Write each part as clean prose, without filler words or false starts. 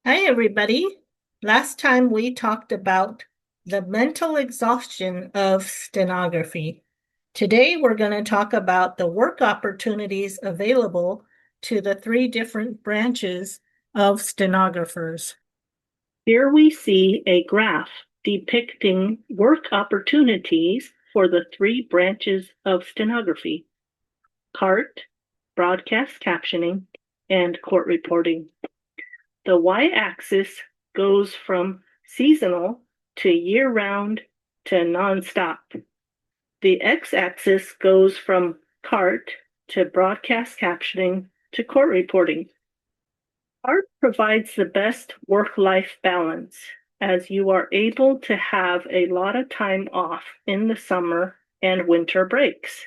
Hi, everybody. Last time we talked about the mental exhaustion of stenography. Today, we're going to talk about the work opportunities available to the three different branches of stenographers. Here we see a graph depicting work opportunities for the three branches of stenography: CART, broadcast captioning, and court reporting. The y-axis goes from seasonal to year-round to nonstop. The x-axis goes from CART to broadcast captioning to court reporting. Art provides the best work-life balance as you are able to have a lot of time off in the summer and winter breaks.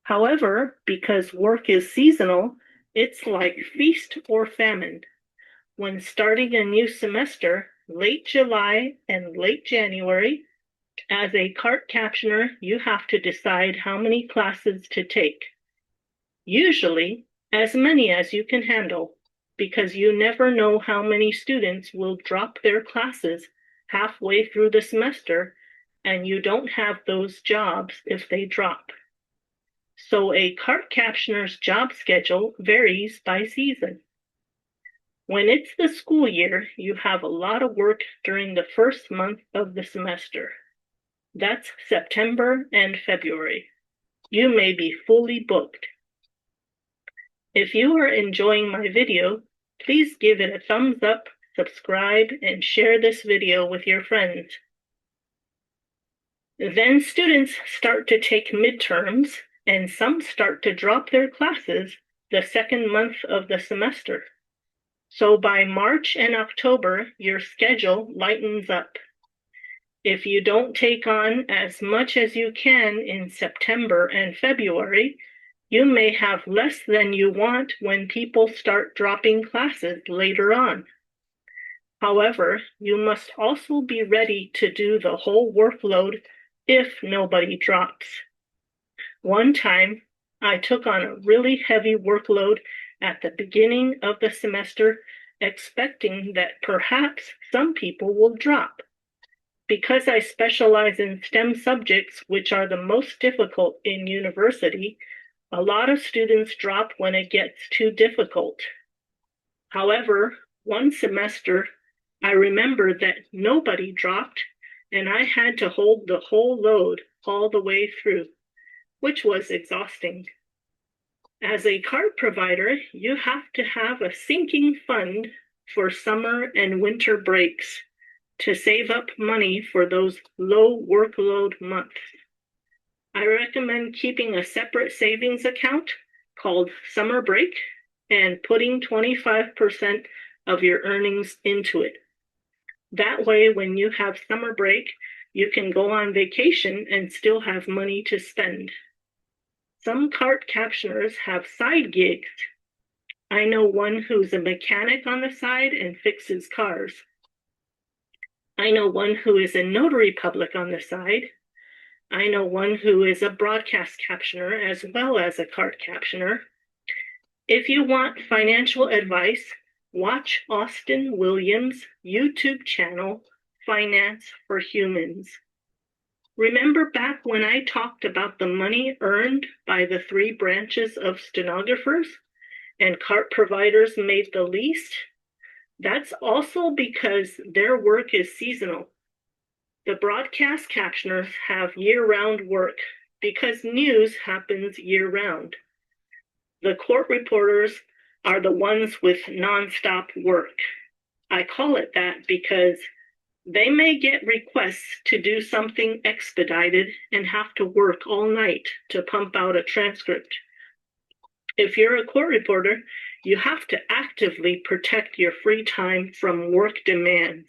However, because work is seasonal, it's like feast or famine. When starting a new semester, late July and late January, as a CART captioner, you have to decide how many classes to take. Usually, as many as you can handle, because you never know how many students will drop their classes halfway through the semester, and you don't have those jobs if they drop. So a CART captioner's job schedule varies by season. When it's the school year, you have a lot of work during the first month of the semester. That's September and February. You may be fully booked. If you are enjoying my video, please give it a thumbs up, subscribe, and share this video with your friends. Then students start to take midterms, and some start to drop their classes the second month of the semester. So by March and October, your schedule lightens up. If you don't take on as much as you can in September and February, you may have less than you want when people start dropping classes later on. However, you must also be ready to do the whole workload if nobody drops. One time, I took on a really heavy workload at the beginning of the semester, expecting that perhaps some people will drop. Because I specialize in STEM subjects, which are the most difficult in university, a lot of students drop when it gets too difficult. However, one semester, I remember that nobody dropped, and I had to hold the whole load all the way through, which was exhausting. As a CART provider, you have to have a sinking fund for summer and winter breaks to save up money for those low workload months. I recommend keeping a separate savings account called summer break and putting 25% of your earnings into it. That way, when you have summer break, you can go on vacation and still have money to spend. Some CART captioners have side gigs. I know one who's a mechanic on the side and fixes cars. I know one who is a notary public on the side. I know one who is a broadcast captioner as well as a CART captioner. If you want financial advice, watch Austin Williams' YouTube channel, Finance for Humans. Remember back when I talked about the money earned by the three branches of stenographers and CART providers made the least? That's also because their work is seasonal. The broadcast captioners have year-round work because news happens year-round. The court reporters are the ones with nonstop work. I call it that because they may get requests to do something expedited and have to work all night to pump out a transcript. If you're a court reporter, you have to actively protect your free time from work demands.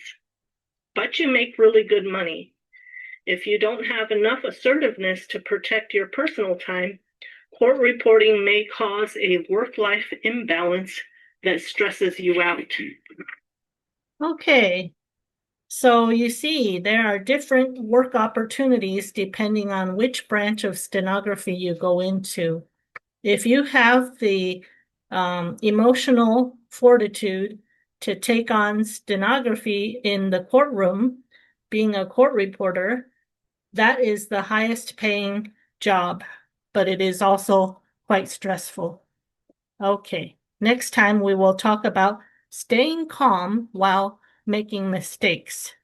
But you make really good money. If you don't have enough assertiveness to protect your personal time, court reporting may cause a work-life imbalance that stresses you out. Okay, so you see, there are different work opportunities depending on which branch of stenography you go into. If you have the emotional fortitude to take on stenography in the courtroom, being a court reporter, that is the highest paying job, but it is also quite stressful. Okay, next time we will talk about staying calm while making mistakes.